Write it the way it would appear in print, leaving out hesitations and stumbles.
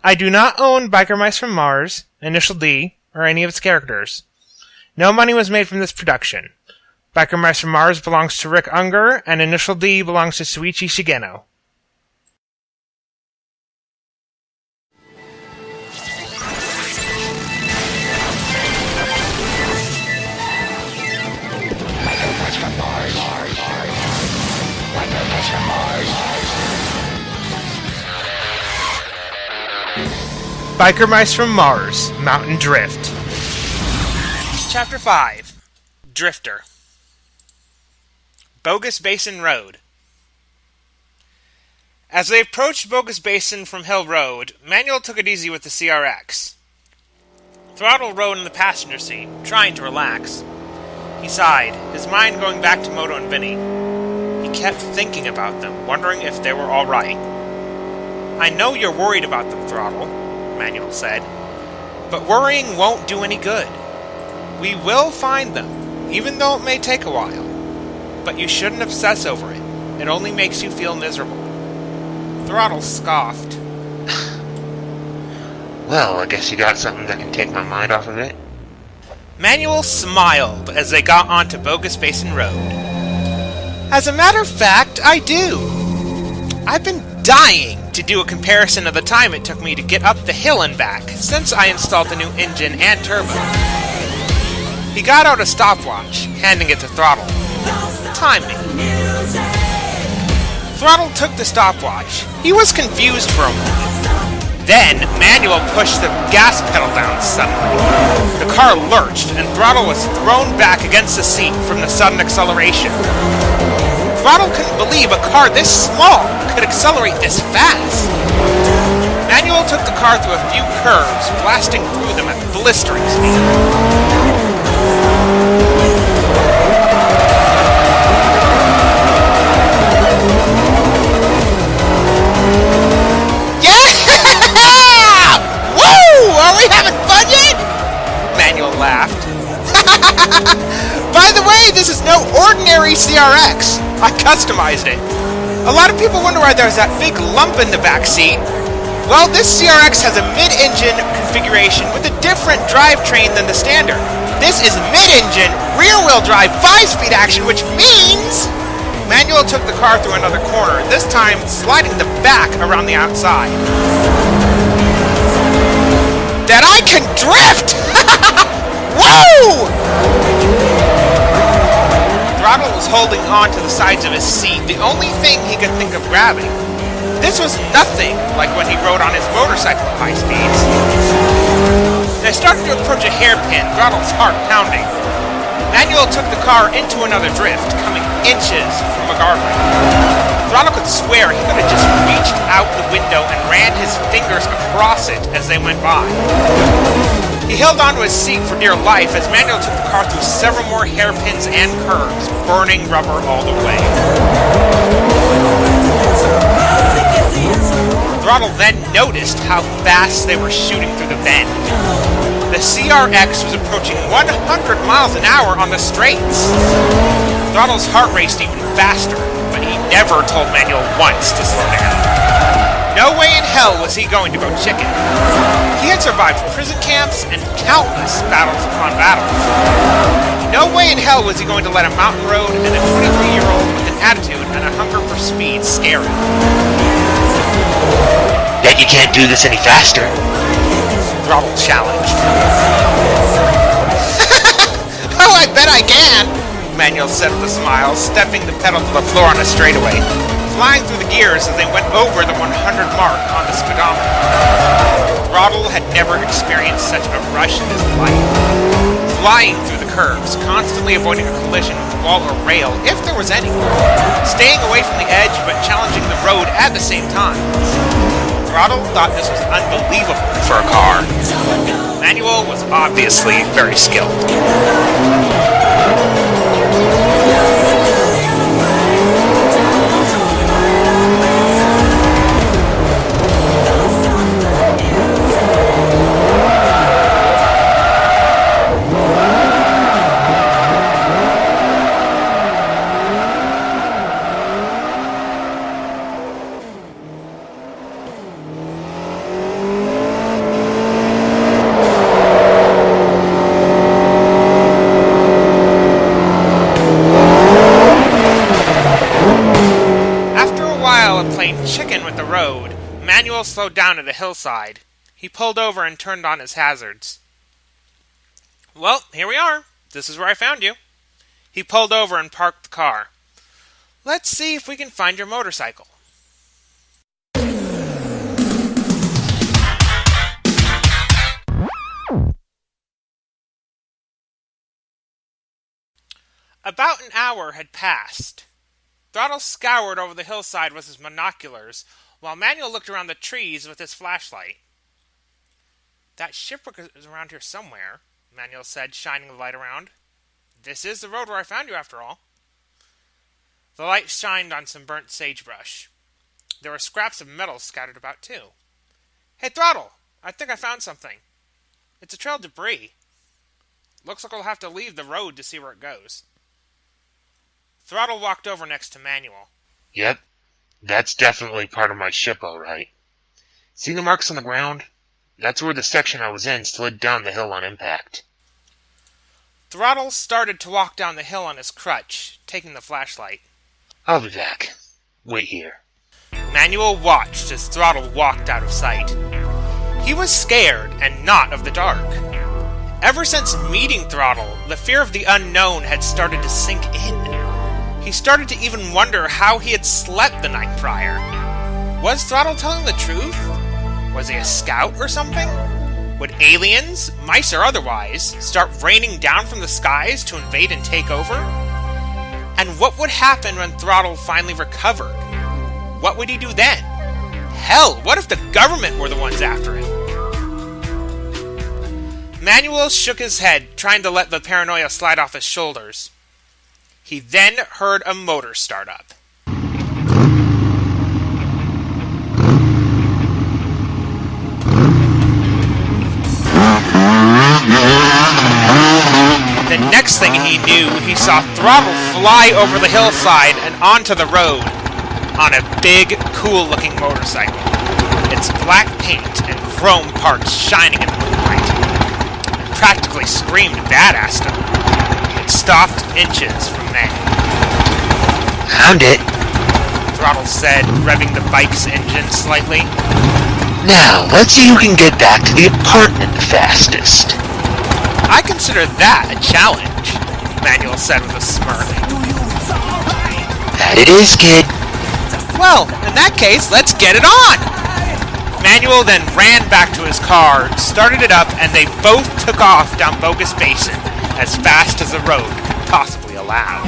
I do not own Biker Mice from Mars, Initial D, or any of its characters. No money was made from this production. Biker Mice from Mars belongs to Rick Unger, and Initial D belongs to Suichi Shigeno. Biker Mice from Mars, Mountain Drift. Chapter 5. Drifter. Bogus Basin Road. As they approached Bogus Basin from Hill Road, Manuel took it easy with the CR-X. Throttle rode in the passenger seat, trying to relax. He sighed, his mind going back to Modo and Vinnie. He kept thinking about them, wondering if they were all right. I know you're worried about them, Throttle, Manuel said, but worrying won't do any good. We will find them, even though it may take a while. But you shouldn't obsess over it. It only makes you feel miserable. Throttle scoffed. Well, I guess you got something that can take my mind off of it. Manuel smiled as they got onto Bogus Basin Road. As a matter of fact, I do. I've been dying to do a comparison of the time it took me to get up the hill and back since I installed the new engine and turbo. He got out a stopwatch, handing it to Throttle. Time me. Throttle took the stopwatch. He was confused for a moment. Then, Manuel pushed the gas pedal down suddenly. The car lurched, and Throttle was thrown back against the seat from the sudden acceleration. Throttle couldn't believe a car this small could accelerate this fast. Manuel took the car through a few curves, blasting through them at blistering speed. Are we having fun yet? Manuel laughed. By the way, this is no ordinary CR-X. I customized it. A lot of people wonder why there's that big lump in the back seat. Well, this CR-X has a mid-engine configuration with a different drivetrain than the standard. This is mid-engine, rear-wheel drive, 5-speed action, which means... Manuel took the car through another corner, this time sliding the back around the outside. That I can drift! Woo! Throttle was holding on to the sides of his seat, the only thing he could think of grabbing. This was nothing like when he rode on his motorcycle at high speeds. They started to approach a hairpin, Throttle's heart pounding. Manuel took the car into another drift, coming inches from a guardrail. Throttle could swear he could have just reached out the window and ran his fingers across it as they went by. He held onto his seat for dear life as Manuel took the car through several more hairpins and curves, burning rubber all the way. Throttle then noticed how fast they were shooting through the bend. The CR-X was approaching 100 miles an hour on the straights. Throttle's heart raced even faster, but he never told Manuel once to slow down. No way in hell was he going to go chicken. He had survived prison camps and countless battles upon battles. No way in hell was he going to let a mountain road and a 23-year-old with an attitude and a hunger for speed scare him. Bet you can't do this any faster. Throttle challenged. Oh, I bet I can, Manuel said with a smile, stepping the pedal to the floor on a straightaway, flying through the gears as they went over the 100 mark on the speedometer. Throttle had never experienced such a rush in his life. Flying through the curves, constantly avoiding a collision with wall or rail, if there was any. Staying away from the edge, but challenging the road at the same time. Throttle thought this was unbelievable for a car. Manuel was obviously very skilled. slowed down at a hillside. He pulled over and turned on his hazards. Well, here we are. This is where I found you. He pulled over and parked the car. Let's see if we can find your motorcycle. About an hour had passed. Throttle scoured over the hillside with his binoculars, while Manuel looked around the trees with his flashlight. That shipwreck is around here somewhere, Manuel said, shining the light around. This is the road where I found you, after all. The light shined on some burnt sagebrush. There were scraps of metal scattered about, too. Hey, Throttle! I think I found something. It's a trail of debris. Looks like we'll have to leave the road to see where it goes. Throttle walked over next to Manuel. Yep, that's definitely part of my ship, all right. See the marks on the ground? That's where the section I was in slid down the hill on impact. Throttle started to walk down the hill on his crutch, taking the flashlight. I'll be back. Wait here. Manuel watched as Throttle walked out of sight. He was scared and not of the dark. Ever since meeting Throttle, the fear of the unknown had started to sink in. He started to even wonder how he had slept the night prior. Was Throttle telling the truth? Was he a scout or something? Would aliens, mice or otherwise, start raining down from the skies to invade and take over? And what would happen when Throttle finally recovered? What would he do then? Hell, what if the government were the ones after him? Manuel shook his head, trying to let the paranoia slide off his shoulders. He then heard a motor start up. The next thing he knew, he saw Throttle fly over the hillside and onto the road on a big, cool-looking motorcycle. Its black paint and chrome parts shining in the moonlight. It practically screamed badass to him. It stopped inches from there. Found it. Throttle said, revving the bike's engine slightly. Now, let's see who can get back to the apartment the fastest. I consider that a challenge, Manuel said with a smirk. That it is, kid. Well, in that case, let's get it on! Manuel then ran back to his car, started it up, and they both took off down Bogus Basin as fast as the road could possibly allow.